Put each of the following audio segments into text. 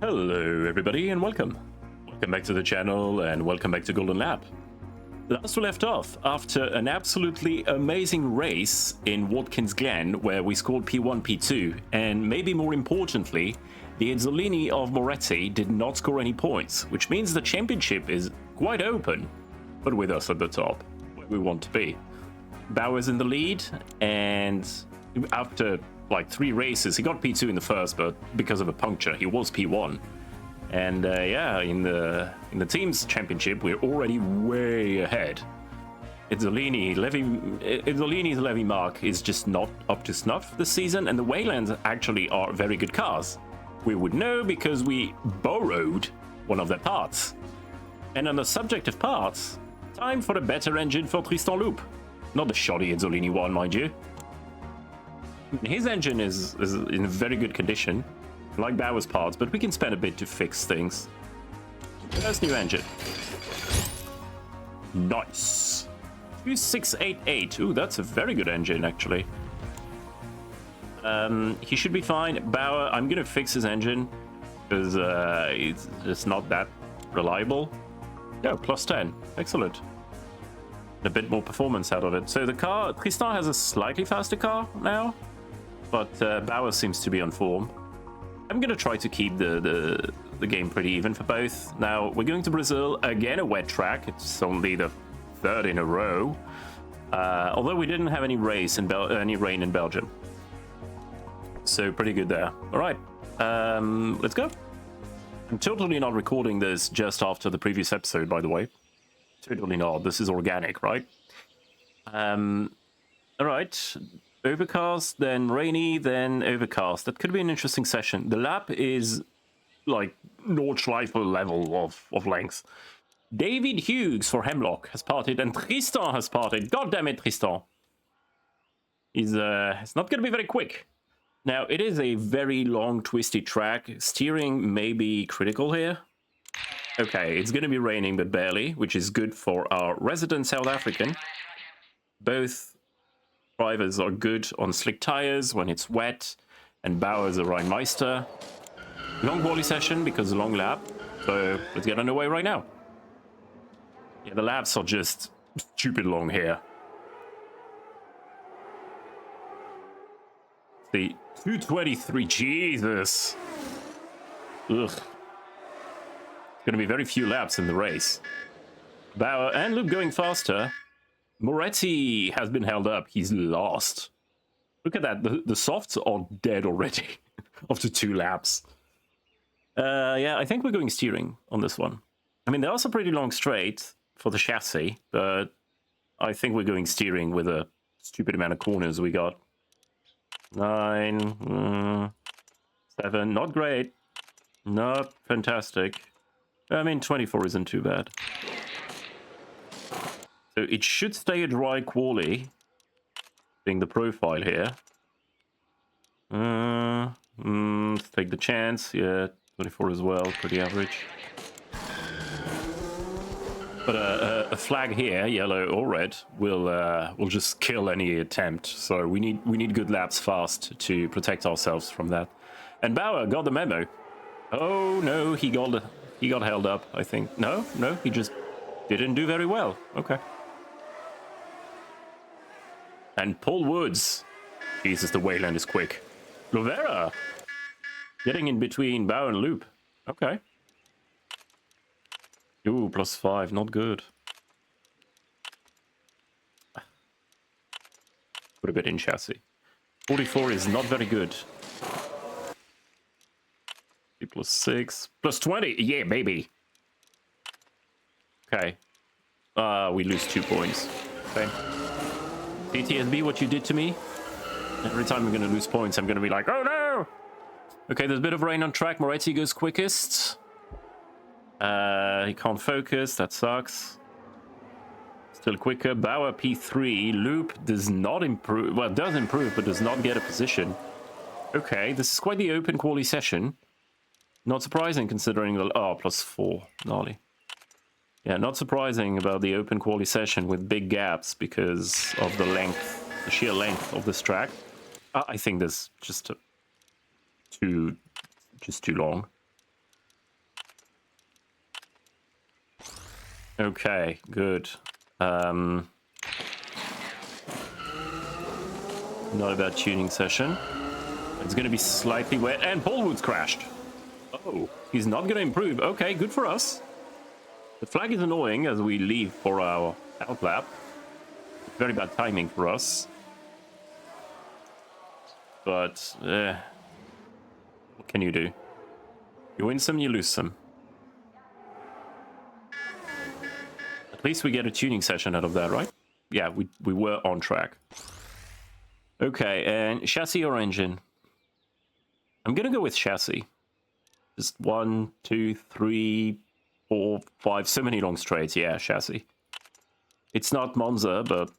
Hello everybody and welcome. Welcome back to the channel and welcome back to Golden Lab. Last we left off after an absolutely amazing race in Watkins Glen where we scored P1, P2 and maybe more importantly, the Ezzolini of Moretti did not score any points, which means the championship is quite open, but with us at the top, where we want to be. Bauer's in the lead and after like 3 races, he got P2 in the first, but because of a puncture, he was P1. And yeah, in the team's championship, we're already way ahead. Ezzolini's Levy mark is just not up to snuff this season, and the Waylands actually are very good cars. We would know because we borrowed one of their parts. And on the subject of parts, time for a better engine for Tristan Loop. Not the shoddy Ezzolini one, mind you. His engine is in very good condition, like Bauer's parts, but we can spend a bit to fix things. First new engine. Nice. 2688. Ooh, that's a very good engine, actually. He should be fine. Bauer, I'm going to fix his engine, because it's just not that reliable. Yeah, plus 10. Excellent. A bit more performance out of it. So the car, Tristan has a slightly faster car now, but Bauer seems to be on form. I'm going to try to keep the game pretty even for both. Now, we're going to Brazil, again a wet track. It's only the 3rd in a row. Although we didn't have any any rain in Belgium. So pretty good there. All right, let's go. I'm totally not recording this just after the previous episode, by the way. Totally not. This is organic, right? All right. Overcast, then rainy, then overcast. That could be an interesting session. The lap is like Nordschleife level of length. David Hughes for Hemlock has parted, and Tristan has parted. God damn it, Tristan. It's not going to be very quick. Now, it is a very long, twisty track. Steering may be critical here. Okay, it's going to be raining, but barely, which is good for our resident South African. Both drivers are good on slick tires when it's wet, and Bauer's a Rheinmeister. Long quali session because a long lap, so let's get underway right now. Yeah, the laps are just stupid long here. The 223, Jesus. Ugh. Gonna be very few laps in the race. Bauer and Loop going faster. Moretti has been held up. He's lost. Look at that. The softs are dead already after 2 laps. Yeah, I think we're going steering on this one. I mean, they're also pretty long straight for the chassis, but I think we're going steering with a stupid amount of corners we got. 9, 7, not great. Not fantastic. I mean, 24 isn't too bad. So it should stay a dry quali, being the profile here. Let's take the chance. Yeah, 24 as well, pretty average. But a flag here, yellow or red, will just kill any attempt. So we need good laps fast to protect ourselves from that. And Bauer got the memo. Oh no, he got held up, I think. No, he just didn't do very well. Okay. And Paul Woods. Jesus, the Wayland is quick. Lovera. Getting in between Bauer and Loop. Okay. Ooh, plus 5. Not good. Put a bit in chassis. 44 is not very good. Plus 6. Plus 20. Yeah, baby. Okay. We lose 2 points. Okay. PTSD, what you did to me? Every time I'm going to lose points, I'm going to be like, oh no! Okay, there's a bit of rain on track. Moretti goes quickest. He can't focus. That sucks. Still quicker. Bauer P3. Loop does not improve. Well, does improve, but does not get a position. Okay, this is quite the open quali session. Not surprising considering the... Oh, plus 4. Gnarly. Yeah, not surprising about the open quali session with big gaps because of the length, the sheer length of this track. I think this just too long. Okay, good. Not a bad tuning session. It's going to be slightly wet, and Paulwood's crashed. Oh, he's not going to improve. Okay, good for us. The flag is annoying as we leave for our outlap. Very bad timing for us. But, what can you do? You win some, you lose some. At least we get a tuning session out of that, right? Yeah, we were on track. Okay, and chassis or engine? I'm gonna go with chassis. Just 1, 2, 3, 4, 5, so many long straights. Yeah, chassis. It's not Monza, but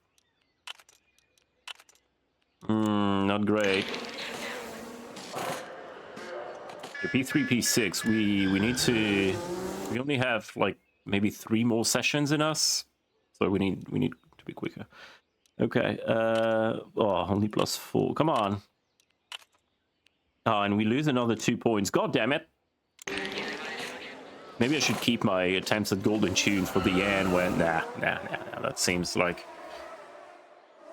not great. P3, P6. We need to. We only have like maybe 3 more sessions in us, so we need to be quicker. Okay. Oh, only +4. Come on. Oh, and we lose another 2 points. God damn it. Maybe I should keep my attempts at golden tune for the end when... Nah. That seems like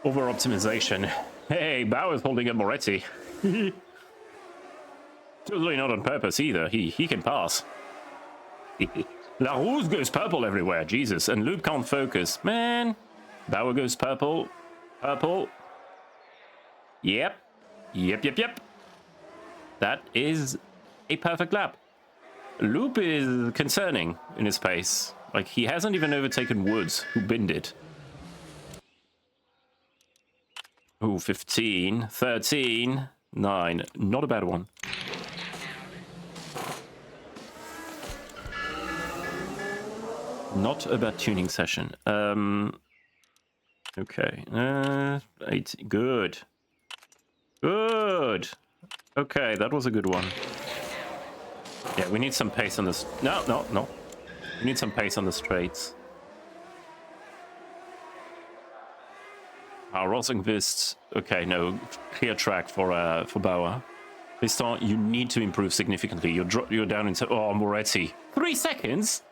over-optimization. Hey, Bauer's holding up Moretti. Totally not on purpose either. He can pass. La Rouge goes purple everywhere. Jesus. And Loop can't focus. Man. Bauer goes purple. Purple. Yep. That is a perfect lap. Loop is concerning in his pace. Like, he hasn't even overtaken Woods, who binned it. Ooh, 15, 13, 9. Not a bad one. Not a bad tuning session. Okay. 8. Good. Good. Okay, that was a good one. Yeah, we need some pace on this. No. We need some pace on the straights. Rosenqvist. Okay, no. Clear track for Bauer. Piston, you need to improve significantly. You're down into... Oh, Moretti. 3 seconds?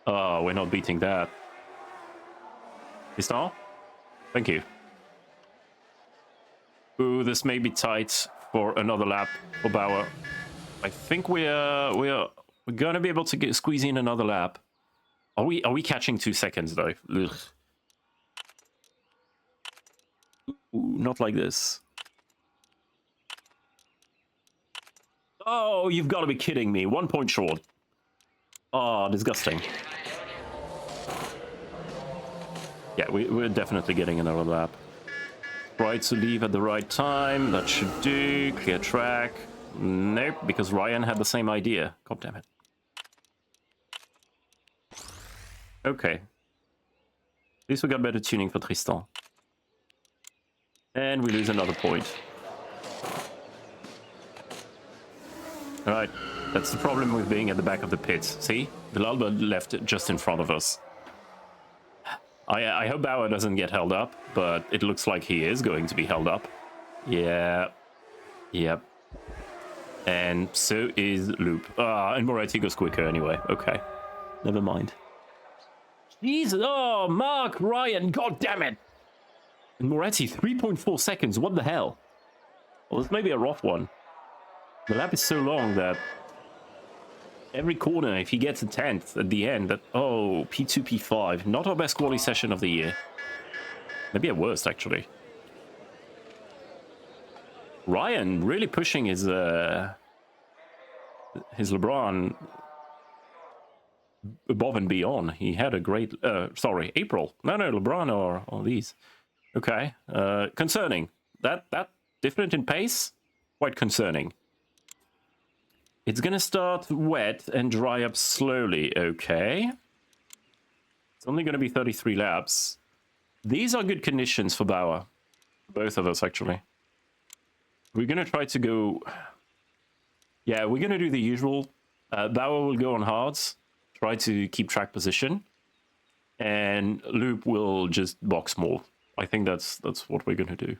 Oh, we're not beating that. Piston? Thank you. Ooh, this may be tight for another lap for Bauer. I think we're gonna be able to squeeze in another lap. Are we catching 2 seconds though? Ugh. Ooh, not like this. Oh, you've got to be kidding me! 1 point short. Oh, disgusting. Yeah, we're definitely getting another lap. Right to leave at the right time. That should do. Clear track. Nope, because Ryan had the same idea. God damn it. Okay. At least we got better tuning for Tristan. And we lose another point. Alright, that's the problem with being at the back of the pits. See? Villalba left just in front of us. I hope Bauer doesn't get held up, but it looks like he is going to be held up. Yeah. Yep. And so is Loop. And Moretti goes quicker anyway. Okay. Never mind. Jesus! Oh, Mark Ryan! God damn it! And Moretti, 3.4 seconds. What the hell? Well, this may be a rough one. The lap is so long that every corner, if he gets a 10th at the end, that... Oh, P2, P5. Not our best quality session of the year. Maybe at worst, actually. Ryan really pushing his LeBron above and beyond. He had a great... sorry, April. No, LeBron or these. Okay. Concerning. That different in pace? Quite concerning. It's gonna start wet and dry up slowly. Okay. It's only gonna be 33 laps. These are good conditions for Bauer. Both of us, actually. We're gonna try to go... Yeah, we're gonna do the usual. Bauer will go on hards, try to keep track position, and Loop will just box more. I think that's what we're gonna do.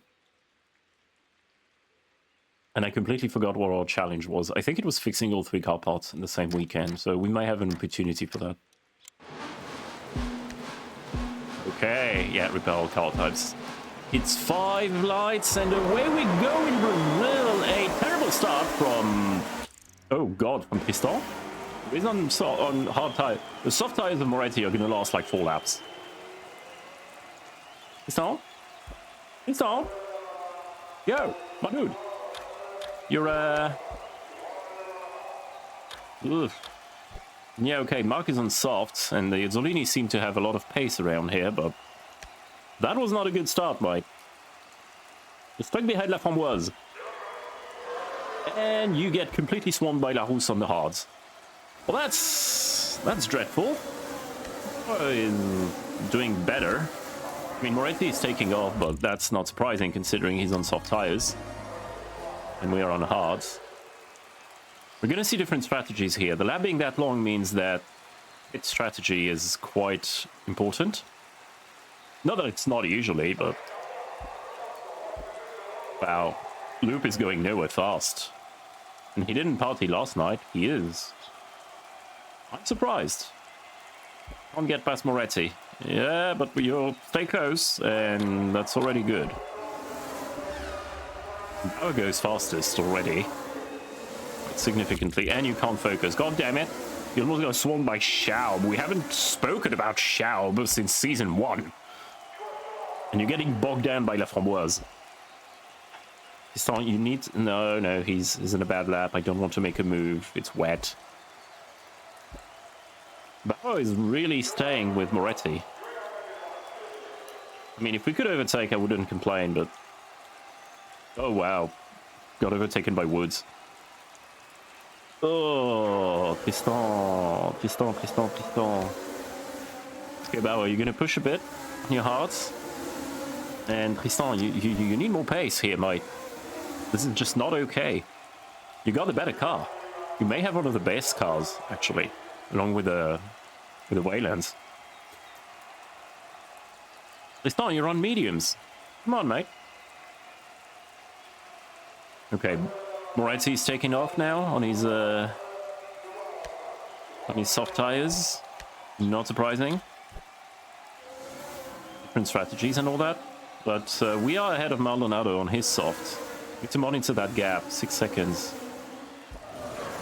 And I completely forgot what our challenge was. I think it was fixing all 3 car parts in the same weekend, so we might have an opportunity for that. Okay, yeah, repair all car types. It's 5 lights, and away we go in Brazil. A terrible start from... Oh god, from Tristan. He's on hard tire. The soft tires of Moretti are going to last like 4 laps. Tristan? Tristan? Yo, my dude. You're, Ugh. Yeah, okay, Mark is on softs, and the Ezzolini seem to have a lot of pace around here, but that was not a good start, mate. You're stuck behind La Framboise. And you get completely swamped by La Rousse on the hards. Well, that's dreadful. Doing better. I mean, Moretti is taking off, but that's not surprising considering he's on soft tires. And we are on hards. We're going to see different strategies here. The lap being that long means that its strategy is quite important. Not that it's not usually, but... Wow. Loop is going nowhere fast. And he didn't party last night. He is. I'm surprised. Can't get past Moretti. Yeah, but you'll stay close, and that's already good. Power goes fastest already. Significantly, and you can't focus. God damn it. You almost got swarmed by Schaub. We haven't spoken about Schaub since season 1. And you're getting bogged down by La Framboise. You need... No, he's in a bad lap. I don't want to make a move. It's wet. Bauer is really staying with Moretti. I mean, if we could overtake, I wouldn't complain, but... Oh, wow. Got overtaken by Woods. Oh, Tristan. Okay, Bauer, you're gonna push a bit on your hearts. And Tristan, you need more pace here, mate. This is just not okay. You got a better car. You may have one of the best cars, actually, along with the Waylands. Tristan, you're on mediums. Come on, mate. Okay. Moretti's taking off now on his soft tires. Not surprising. Different strategies and all that. But we are ahead of Maldonado on his soft. Need to monitor that gap. 6 seconds.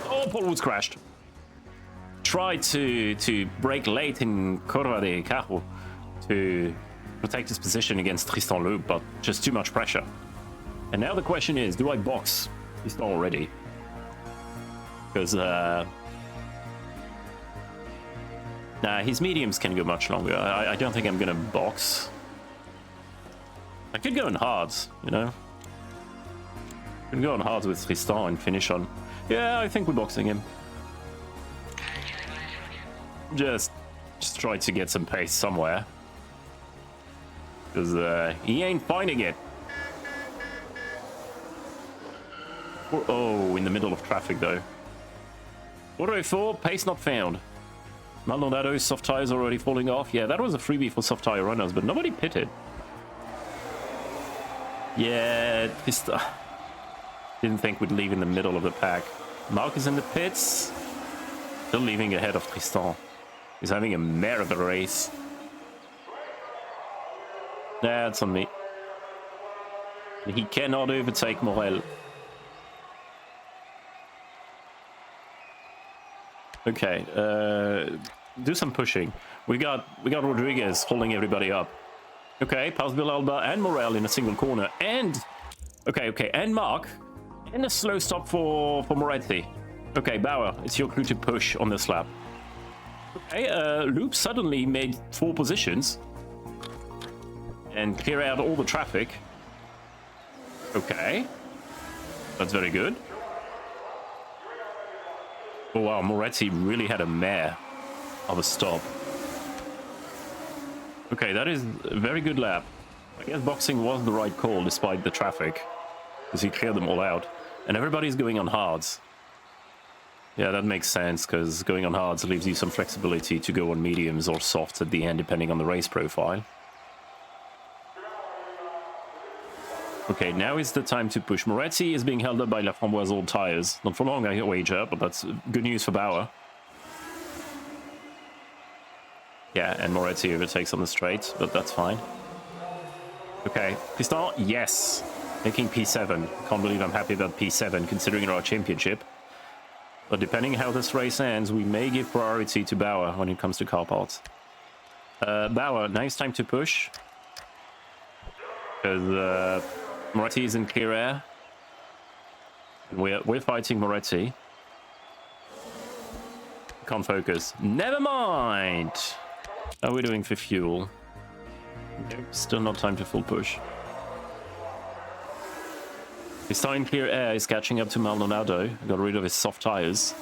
Oh, Paul Woods crashed. Tried to brake late in Curva de Carro to protect his position against Tristan Loop, but just too much pressure. And now the question is, do I box Tristan already? Because, nah, his mediums can go much longer. I don't think I'm gonna box. I could go in hards, you know? I could go on hards with Tristan and finish on... Yeah, I think we're boxing him. Just try to get some pace somewhere. Because he ain't finding it. Oh, in the middle of traffic though. 404, pace not found. Maldonado's soft tires already falling off. Yeah, that was a freebie for soft tire runners, but nobody pitted. Yeah, didn't think we'd leave in the middle of the pack. Mark is in the pits. Still leaving ahead of Tristan. He's having a mare of a race. That's on me. He cannot overtake Morel. Okay, do some pushing. We got Rodriguez holding everybody up. Okay, past Villalba and Morel in a single corner, and okay, and Mark, and a slow stop for Moretti. Okay, Bauer, it's your crew to push on this lap. Okay, Loop suddenly made 4 positions and clear out all the traffic. Okay, that's very good. Oh wow, Moretti really had a mare of a stop. Okay, that is a very good lap. I guess boxing was the right call despite the traffic, because he cleared them all out. And everybody's going on hards. Yeah, that makes sense, because going on hards leaves you some flexibility to go on mediums or softs at the end, depending on the race profile. Okay, now is the time to push. Moretti is being held up by La Framboise old tires. Not for long, I wager, but that's good news for Bauer. Yeah, and Moretti overtakes on the straight, but that's fine. Okay, Piston, yes. Making P7. Can't believe I'm happy about P7 considering our championship. But depending how this race ends, we may give priority to Bauer when it comes to car parts. Bauer, now it's time to push. Because Moretti is in clear air. And we're fighting Moretti. Can't focus. Never mind! How are we doing for fuel? Nope, still not time to full push. His time clear air is catching up to Maldonado. Got rid of his soft tires.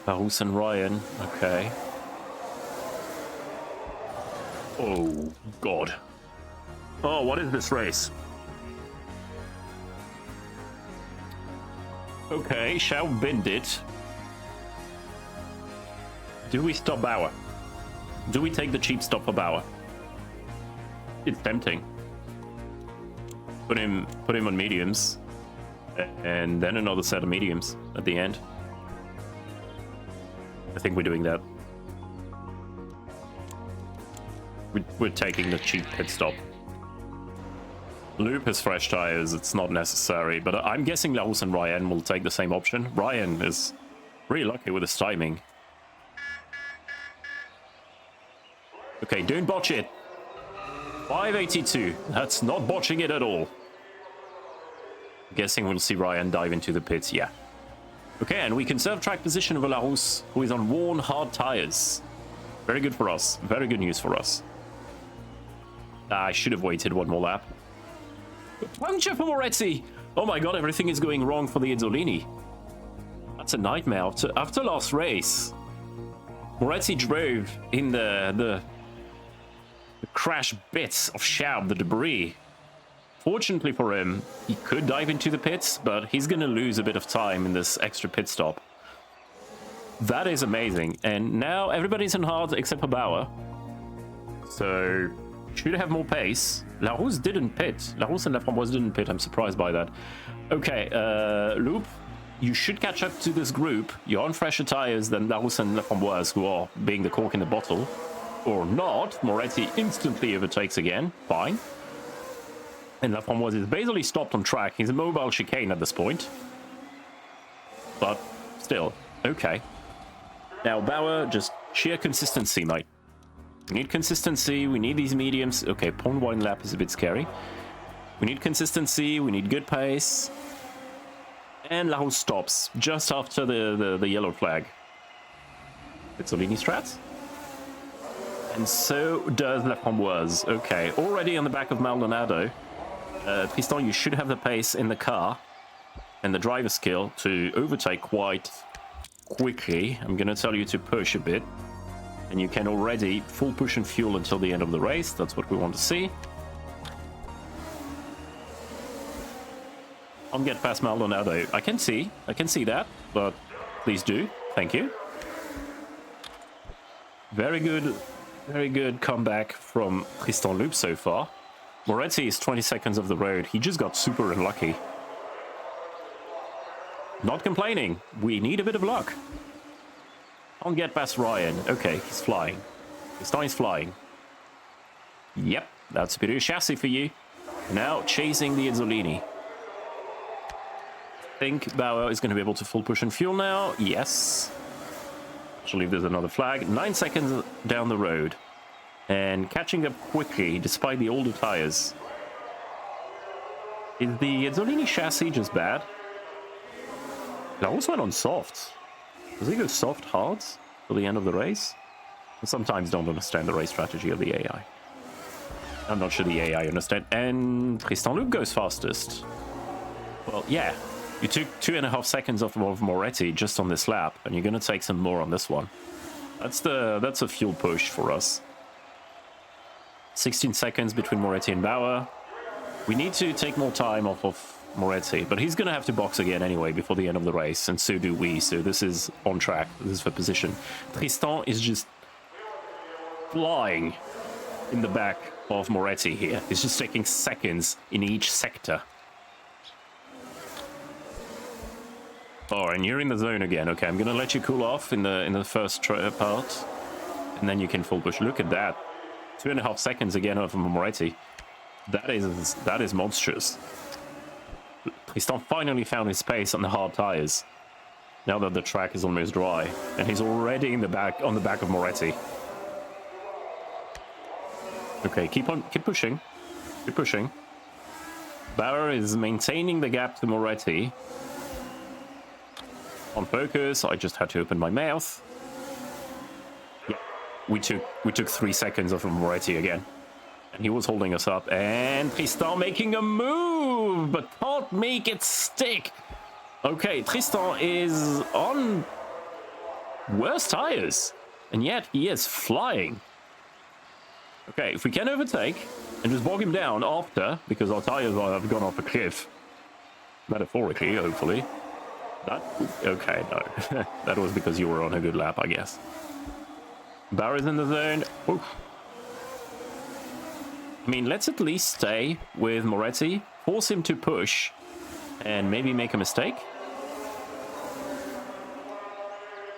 Barus and Ryan. Okay. Oh, God. Oh, what is this race? Okay, shall bend it. Do we stop Bauer? Do we take the cheap stop for Bauer? It's tempting. Put him on mediums, and then another set of mediums at the end. I think we're doing that. We're taking the cheap pit stop. Loop has fresh tires, it's not necessary, but I'm guessing Larus and Ryan will take the same option. Ryan is really lucky with his timing. Okay, don't botch it. 582. That's not botching it at all. I'm guessing we'll see Ryan dive into the pits, yeah. Okay, and we conserve track position of Larus, who is on worn hard tires. Very good for us. Very good news for us. I should have waited one more lap. Puncture for Moretti! Oh my god, everything is going wrong for the Ezzolini. That's a nightmare after last race. Moretti drove in the crash bits of Schaub, the debris. Fortunately for him, he could dive into the pits, but he's gonna lose a bit of time in this extra pit stop. That is amazing. And now everybody's in hard except for Bauer. So should have more pace. Larus didn't pit. Larus and Laframboise didn't pit. I'm surprised by that. Okay, Loop, you should catch up to this group. You're on fresher tires than Larus and Laframboise, who are being the cork in the bottle. Or not. Moretti instantly overtakes again. Fine. And Laframboise is basically stopped on track. He's a mobile chicane at this point. But still, okay. Now, Bauer, just sheer consistency, mate. We need consistency, we need these mediums. Okay, 0.1 lap is a bit scary. We need consistency, we need good pace. And Larus stops just after the yellow flag. Ezzolini strats. And so does Laframboise. Okay, already on the back of Maldonado. Tristan, you should have the pace in the car and the driver skill to overtake quite quickly. I'm gonna tell you to push a bit. And you can already full push and fuel until the end of the race. That's what we want to see. I'll get past Maldonado. I can see that, but please do. Thank you. Very good comeback from Tristan Loop so far. Moretti is 20 seconds off the road. He just got super unlucky. Not complaining. We need a bit of luck. I'll get past Ryan. Okay, he's flying. Tristan is flying. Yep, that's a bit of a chassis for you. Now chasing the Ezzolini. I think Bauer is going to be able to full push and fuel now. Yes. I believe there's another flag. 9 seconds down the road. And catching up quickly, despite the older tires. Is the Ezzolini chassis just bad? Larus went on softs. Does he go soft hards till the end of the race? I sometimes don't understand the race strategy of the AI. I'm not sure the AI understand. And Tristan Loop goes fastest. Well, yeah. You took 2.5 seconds off of Moretti just on this lap, and you're going to take some more on this one. That's a fuel push for us. 16 seconds between Moretti and Bauer. We need to take more time off of Moretti, but he's going to have to box again anyway before the end of the race, and so do we. So this is on track. This is for position. Tristan is just flying in the back of Moretti here. He's just taking seconds in each sector. Oh, and you're in the zone again. Okay, I'm gonna let you cool off in the first part, and then you can full push. Look at that, 2.5 seconds again of Moretti. That is monstrous. Tristan finally found his space on the hard tires. Now that the track is almost dry, and he's already in the back on the back of Moretti. Okay, keep pushing, keep pushing. Bauer is maintaining the gap to Moretti. On focus, I just had to open my mouth. Yeah, we took 3 seconds off of Moretti again. And he was holding us up. And Tristan making a move, but can't make it stick. Okay, Tristan is on worse tires. And yet he is flying. Okay, if we can overtake and just bog him down after, because our tires have gone off a cliff. Metaphorically, hopefully. Okay, no. That was because you were on a good lap, I guess. Bauer's in the zone. Oof. I mean, let's at least stay with Moretti, force him to push, and maybe make a mistake.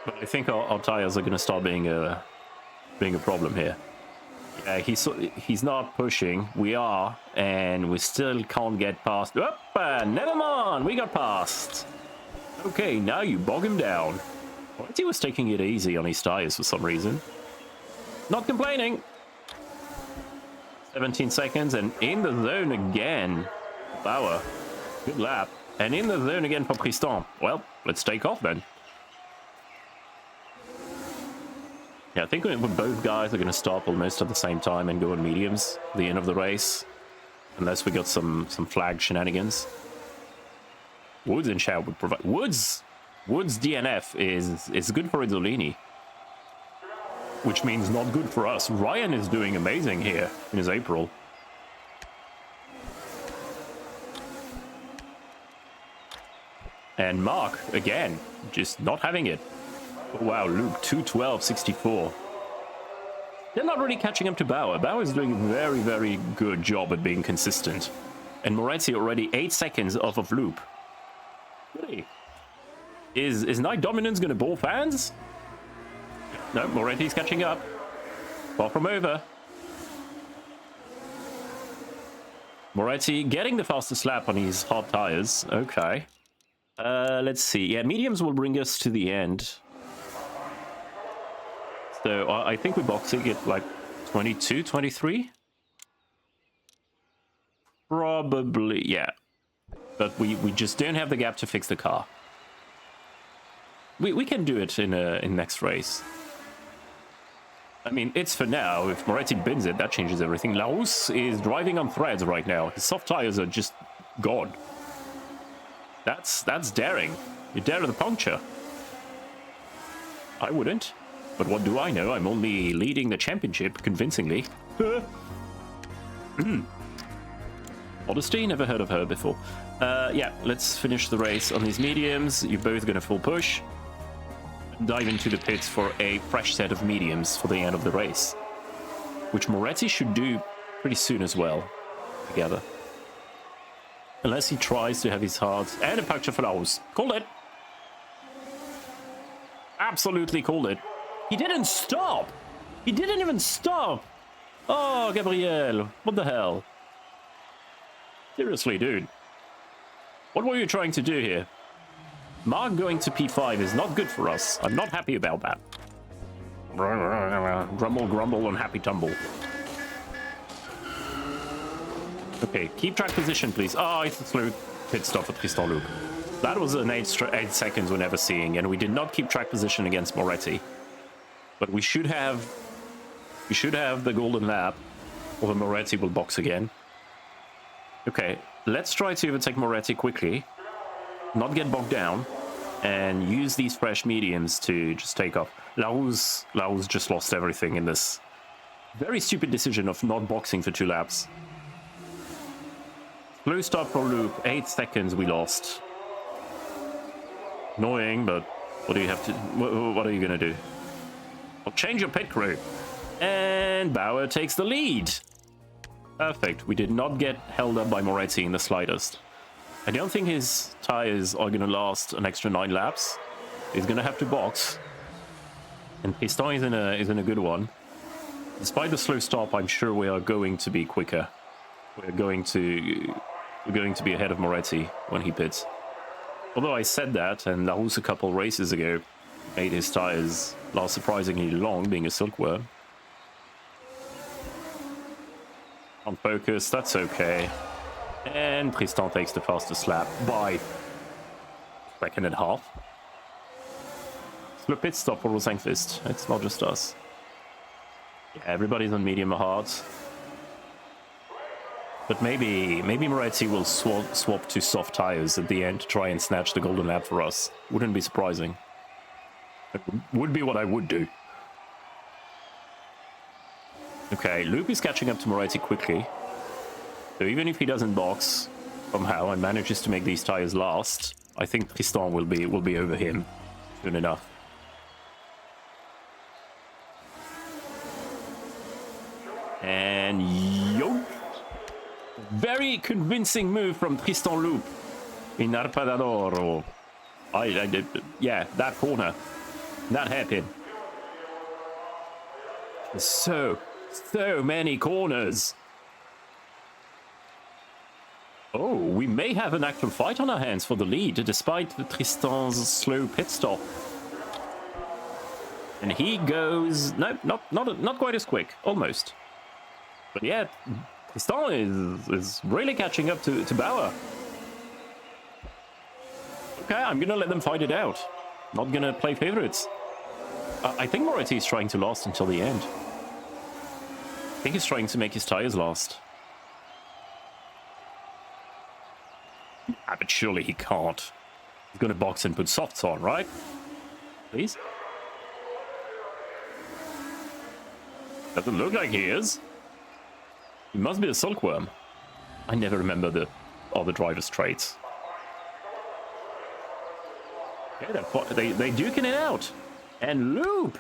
But I think our tires are going to start being a problem here. Yeah, he's not pushing. We are, and we still can't get past. Opa, never mind, we got past. Okay, now you bog him down. He was taking it easy on his tires for some reason. Not complaining. 17 seconds and in the zone again. Bauer, good lap. And in the zone again for Tristan. Well, let's take off then. Yeah, I think both guys are going to stop almost at the same time and go on mediums at the end of the race. Unless we got some flag shenanigans. Woods and Chow would provide. Woods DNF is good for Ezzolini, which means not good for us. Ryan is doing amazing here in his April. And Mark again, just not having it. Oh, wow, Luke 2:12.64. They're not really catching up to Bauer. Bauer is doing a very, very good job at being consistent. And Moretti already 8 seconds off of Loop. Really? Is Night Dominance going to ball fans? No, Moretti's catching up. Far from over. Moretti getting the fastest lap on his hard tires. Okay. Let's see. Yeah, mediums will bring us to the end. So I think we're boxing at like 22, 23? Probably, yeah. But we just don't have the gap to fix the car. We can do it in next race. I mean, it's for now. If Moretti bins it, that changes everything. Laus is driving on threads right now. His soft tires are just gone. That's daring. You dare the puncture. I wouldn't. But what do I know? I'm only leading the championship convincingly. Modesty? Never heard of her before. Yeah, let's finish the race on these mediums. You're both going to full push. Dive into the pits for a fresh set of mediums for the end of the race. Which Moretti should do pretty soon as well. Together. Unless he tries to have his heart. And a puncture for Laus. Called it. Absolutely called it. He didn't stop! He didn't even stop! Oh, Gabriel, what the hell? Seriously, dude. What were you trying to do here? Mark going to P5 is not good for us. I'm not happy about that. Grumble, grumble, and happy tumble. Okay, keep track position, please. Oh, it's a slow pit stop for Tristan Luke. That was an 8 seconds we're never seeing, and we did not keep track position against Moretti. But we should have the golden lap, or the Moretti will box again. Okay, let's try to overtake Moretti quickly, not get bogged down, and use these fresh mediums to just take off. Laus just lost everything in this very stupid decision of not boxing for 2 laps. Slow stop for Loop, 8 seconds we lost. Annoying, but what do you have to? What are you gonna do? I'll change your pit crew. And Bauer takes the lead. Perfect. We did not get held up by Moretti in the slightest. I don't think his tires are going to last an extra 9 laps. He's going to have to box. And Piston is in a good one. Despite the slow stop, I'm sure we are going to be quicker. We're going to be ahead of Moretti when he pits. Although I said that, and Larousse a couple races ago made his tires last surprisingly long, being a silkworm. On focus, that's okay. And Tristan takes the fastest lap by 1.5 seconds. Slow pit stop for Rosenqvist. It's not just us. Yeah, everybody's on medium hard. But maybe Moretti will swap to soft tires at the end to try and snatch the golden lap for us. Wouldn't be surprising. It would be what I would do. Okay, Loop is catching up to Moretti quickly. So even if he doesn't box somehow and manages to make these tires last, I think Tristan will be over him soon enough. And yo! Very convincing move from Tristan Loop in Arpadador. Yeah, that corner. That hairpin. So many corners. Oh, we may have an actual fight on our hands for the lead, despite Tristan's slow pit stop. And he goes... No, not quite as quick. Almost. But yeah, Tristan is really catching up to Bauer. Okay, I'm gonna let them fight it out. Not gonna play favorites. I think Moretti is trying to last until the end. I think he's trying to make his tires last. But surely he can't. He's gonna box and put softs on, right? Please? Doesn't look like he is. He must be a silkworm. I never remember the other driver's traits. Okay, they duking it out. And Loop,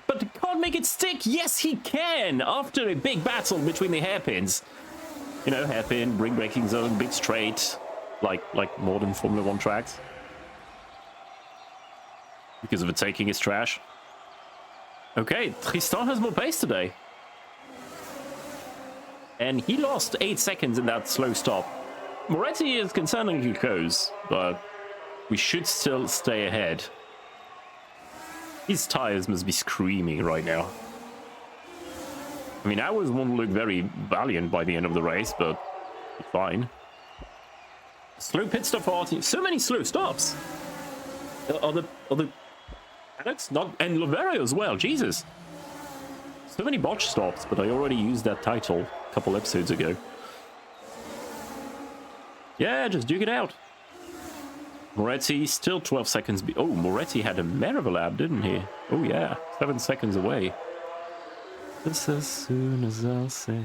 but he can't make it stick. Yes, he can. After a big battle between the hairpins. You know, hairpin, ring braking zone, big straight, like modern Formula 1 tracks. Because of it taking his trash. Okay, Tristan has more pace today. And he lost 8 seconds in that slow stop. Moretti is concerningly close, but we should still stay ahead. His tires must be screaming right now. I mean, ours won't look very valiant by the end of the race, but fine. Slow pit stop for our team. So many slow stops. Are the Alex not and Lovera as well? Jesus. So many botch stops, but I already used that title a couple episodes ago. Yeah, just duke it out. Moretti still 12 seconds. Oh, Moretti had a mare of a lap, didn't he? Oh yeah, 7 seconds away. Just as soon as I'll say.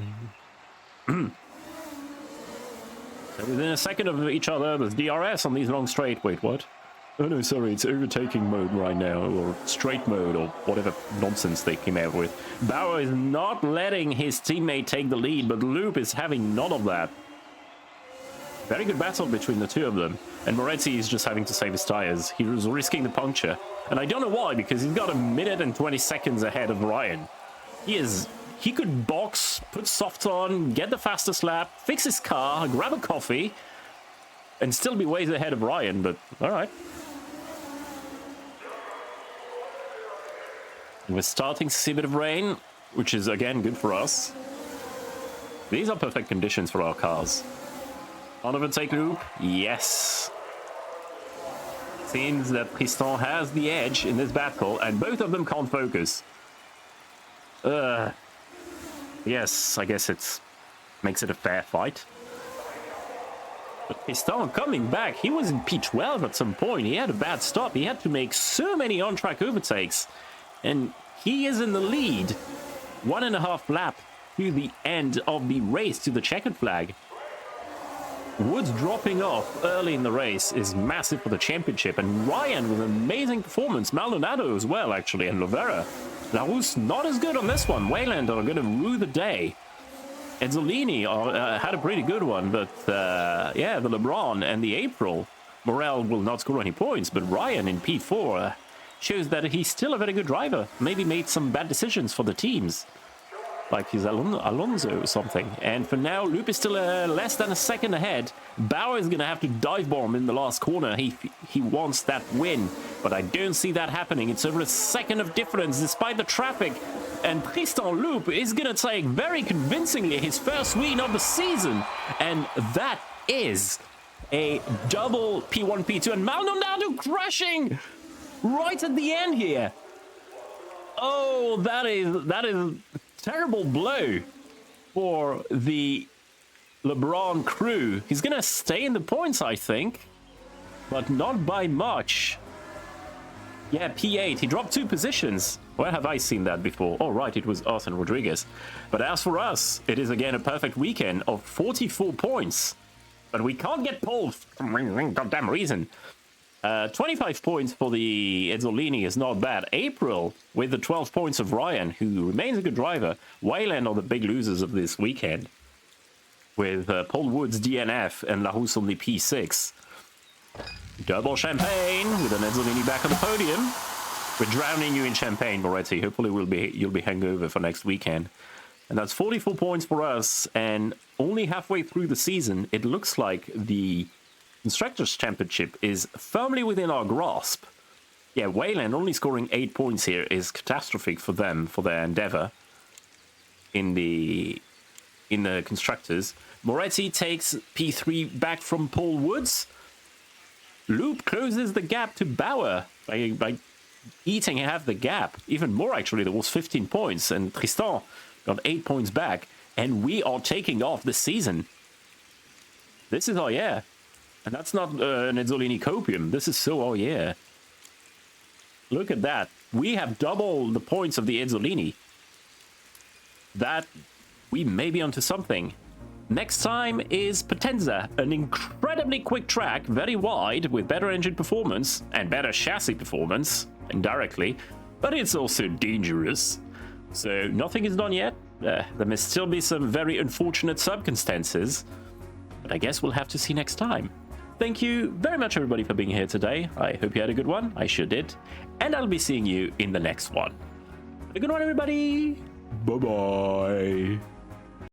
Within a second of each other, there's DRS on these long straight. Wait, what? Oh no, sorry, it's overtaking mode right now, or straight mode, or whatever nonsense they came out with. Bauer is not letting his teammate take the lead, but Loop is having none of that. Very good battle between the two of them. And Moretti is just having to save his tires. He was risking the puncture. And I don't know why, because he's got 1 minute and 20 seconds ahead of Ryan. He could box, put soft on, get the fastest lap, fix his car, grab a coffee, and still be ways ahead of Ryan, but alright. We're starting to see a bit of rain, which is again good for us. These are perfect conditions for our cars. On overtake Loop, yes. Seems that Tristan has the edge in this battle, and both of them can't focus. Yes, I guess it makes it a fair fight. But Tristan coming back, he was in P12 at some point. He had a bad stop. He had to make so many on-track overtakes. And he is in the lead. 1.5 lap to the end of the race, to the checkered flag. Woods dropping off early in the race is massive for the championship. And Ryan with an amazing performance. Maldonado as well, actually, and Lovera. Larousse not as good on this one. Wayland are going to rue the day. Ezzolini had a pretty good one, but yeah, the LeBron and the April, Morel will not score any points, but Ryan in P4 shows that he's still a very good driver. Maybe made some bad decisions for the teams, like his Alonso or something. And for now, Loop is still less than a second ahead. Bauer is going to have to dive bomb in the last corner. He wants that win, but I don't see that happening. It's over a second of difference despite the traffic. And Tristan Loop is going to take very convincingly his first win of the season. And that is a double P1, P2. And Maldonado crashing right at the end here. Oh, that is a terrible blow for the LeBron crew. He's going to stay in the points, I think, but not by much. Yeah, P8. He dropped 2 positions. Where have I seen that before? Oh, right, it was Arthur Rodriguez. But as for us, it is again a perfect weekend of 44 points. But we can't get pulled for some goddamn reason. 25 points for the Ezzolini is not bad. April with the 12 points of Ryan, who remains a good driver. Wayland are the big losers of this weekend, with Paul Woods DNF and Larousse on the P6. Double champagne with an Ezzolini back on the podium. We're drowning you in champagne, Moretti. Hopefully you'll be hungover for next weekend. And that's 44 points for us. And only halfway through the season, it looks like the Constructors' Championship is firmly within our grasp. Yeah, Wayland only scoring 8 points here is catastrophic for them, for their endeavor in the Constructors. Moretti takes P3 back from Paul Woods. Loop closes the gap to Bauer by eating half the gap. Even more, actually. There was 15 points, and Tristan got 8 points back. And we are taking off this season. This is our year. And that's not an Ezzolini copium. This is so our year. Look at that. We have double the points of the Ezzolini. That, we may be onto something. Next time is Potenza, an incredibly quick track, very wide, with better engine performance and better chassis performance, indirectly, but it's also dangerous. So nothing is done yet. There may still be some very unfortunate circumstances, but I guess we'll have to see next time. Thank you very much, everybody, for being here today. I hope you had a good one. I sure did. And I'll be seeing you in the next one. Have a good one, everybody. Bye-bye.